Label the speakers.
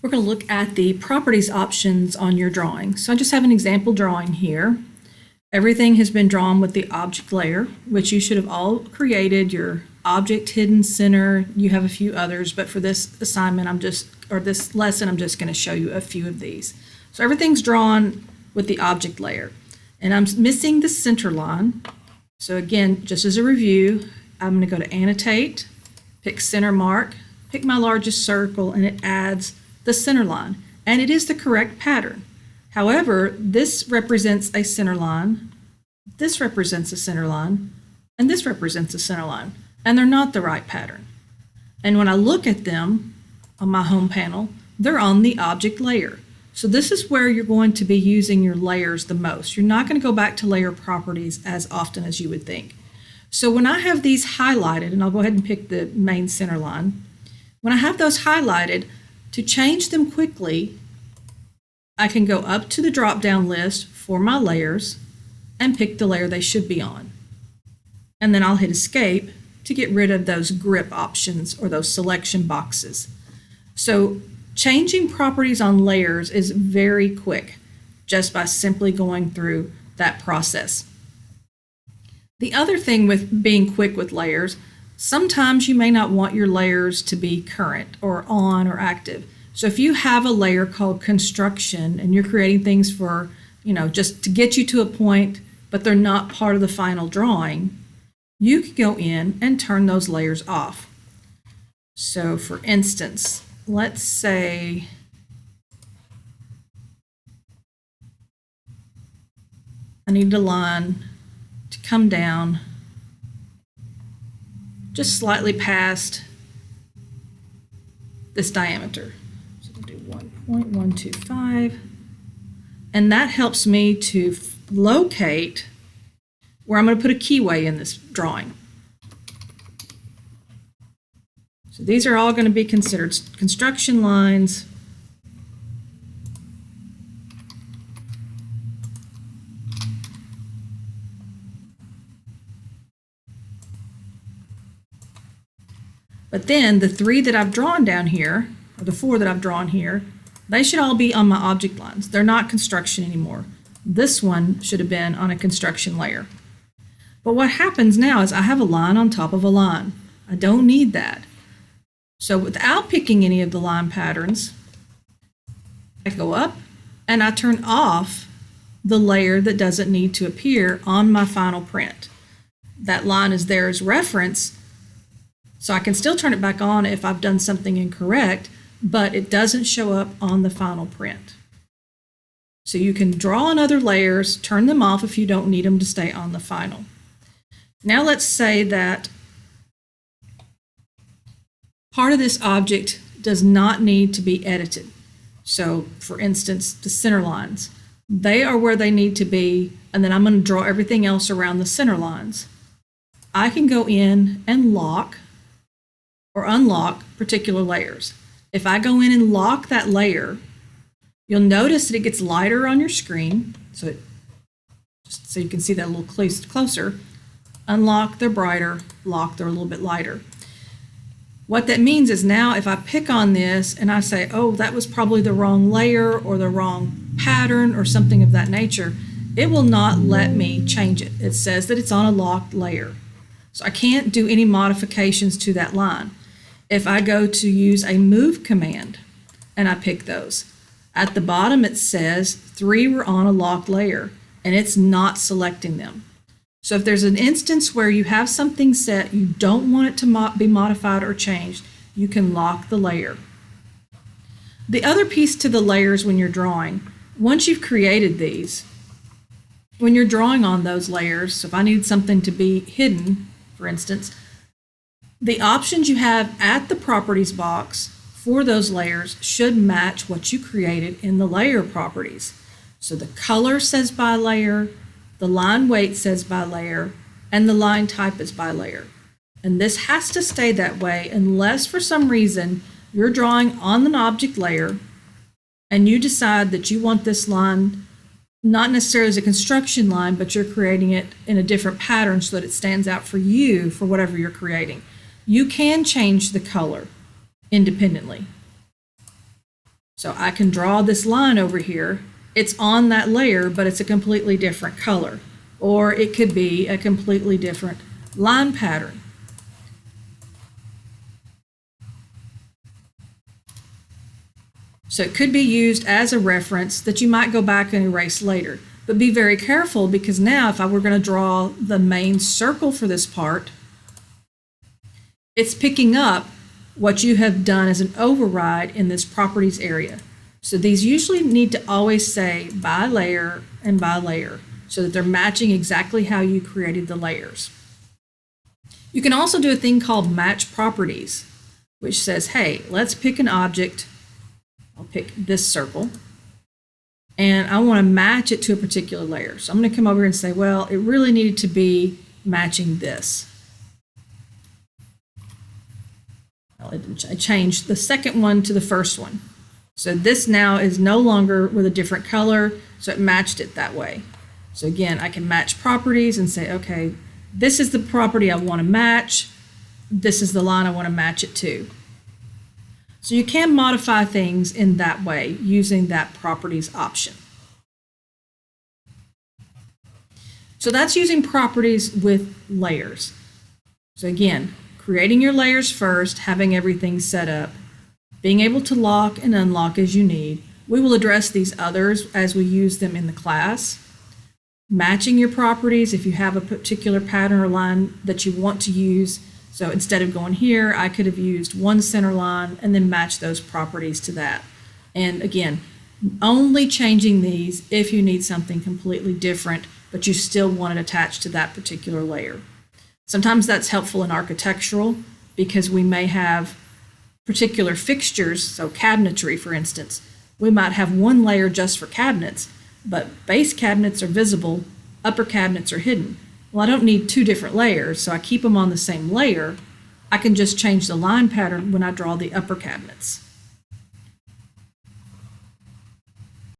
Speaker 1: We're going to look at the properties options on your drawing. So I just have an example drawing here. Everything has been drawn with the object layer, which you should have all created. Your object, hidden, center, you have a few others, but for this assignment, this lesson, I'm just going to show you a few of these. So everything's drawn with the object layer, and I'm missing the center line. So again, just as a review, I'm going to go to Annotate, pick Center Mark, pick my largest circle, and it adds the center line, and it is the correct pattern. However, this represents a center line, this represents a center line, and this represents a center line, and they're not the right pattern. And when I look at them on my home panel, they're on the object layer. So this is where you're going to be using your layers the most. You're not going to go back to layer properties as often as you would think. So when I have these highlighted, and I'll go ahead and pick the main center line, when I have those highlighted, to change them quickly, I can go up to the drop-down list for my layers and pick the layer they should be on. And then I'll hit Escape to get rid of those grip options or those selection boxes. So changing properties on layers is very quick just by simply going through that process. The other thing with being quick with layers, sometimes you may not want your layers to be current or on or active. So if you have a layer called construction and you're creating things for, just to get you to a point, but they're not part of the final drawing, you can go in and turn those layers off. So for instance, let's say I need a line to come down just slightly past this diameter. So we'll do 1.125, and that helps me to locate where I'm going to put a keyway in this drawing. So these are all going to be considered construction lines. But then the 3 that I've drawn down here, or the 4 that I've drawn here, they should all be on my object lines. They're not construction anymore. This one should have been on a construction layer. But what happens now is I have a line on top of a line. I don't need that. So without picking any of the line patterns, I go up and I turn off the layer that doesn't need to appear on my final print. That line is there as reference, so I can still turn it back on if I've done something incorrect, but it doesn't show up on the final print. So you can draw on other layers, turn them off if you don't need them to stay on the final. Now let's say that part of this object does not need to be edited. So for instance, the center lines, they are where they need to be, and then I'm going to draw everything else around the center lines. I can go in and lock or unlock particular layers. If I go in and lock that layer, you'll notice that it gets lighter on your screen, so you can see that a little closer. Unlock, they're brighter. Lock, they're a little bit lighter. What that means is now if I pick on this and I say, oh, that was probably the wrong layer or the wrong pattern or something of that nature, it will not let me change it. It says that it's on a locked layer. So I can't do any modifications to that line. If I go to use a move command and I pick those, at the bottom it says 3 were on a locked layer and it's not selecting them. So if there's an instance where you have something set, you don't want it to be modified or changed, you can lock the layer. The other piece to the layers when you're drawing, once you've created these, when you're drawing on those layers, so if I need something to be hidden, for instance, the options you have at the properties box for those layers should match what you created in the layer properties. So the color says by layer, the line weight says by layer, and the line type is by layer. And this has to stay that way unless for some reason you're drawing on an object layer and you decide that you want this line not necessarily as a construction line, but you're creating it in a different pattern so that it stands out for you for whatever you're creating. You can change the color independently. So I can draw this line over here. It's on that layer, but it's a completely different color. Or it could be a completely different line pattern. So it could be used as a reference that you might go back and erase later. But be very careful, because now if I were going to draw the main circle for this part, it's picking up what you have done as an override in this properties area. So these usually need to always say by layer and by layer, so that they're matching exactly how you created the layers. You can also do a thing called match properties, which says, hey, let's pick an object. I'll pick this circle, and I want to match it to a particular layer. So I'm going to come over and say, well, it really needed to be matching this. Well, I changed the second one to the first one. So this now is no longer with a different color, so it matched it that way. So again, I can match properties and say, okay, this is the property I want to match. This is the line I want to match it to. So you can modify things in that way using that properties option. So that's using properties with layers. So again, creating your layers first, having everything set up, being able to lock and unlock as you need. We will address these others as we use them in the class. Matching your properties if you have a particular pattern or line that you want to use. So instead of going here, I could have used one center line and then match those properties to that. And again, only changing these if you need something completely different, but you still want it attached to that particular layer. Sometimes that's helpful in architectural because we may have particular fixtures, so cabinetry for instance. We might have one layer just for cabinets, but base cabinets are visible, upper cabinets are hidden. Well, I don't need two different layers, so I keep them on the same layer. I can just change the line pattern when I draw the upper cabinets.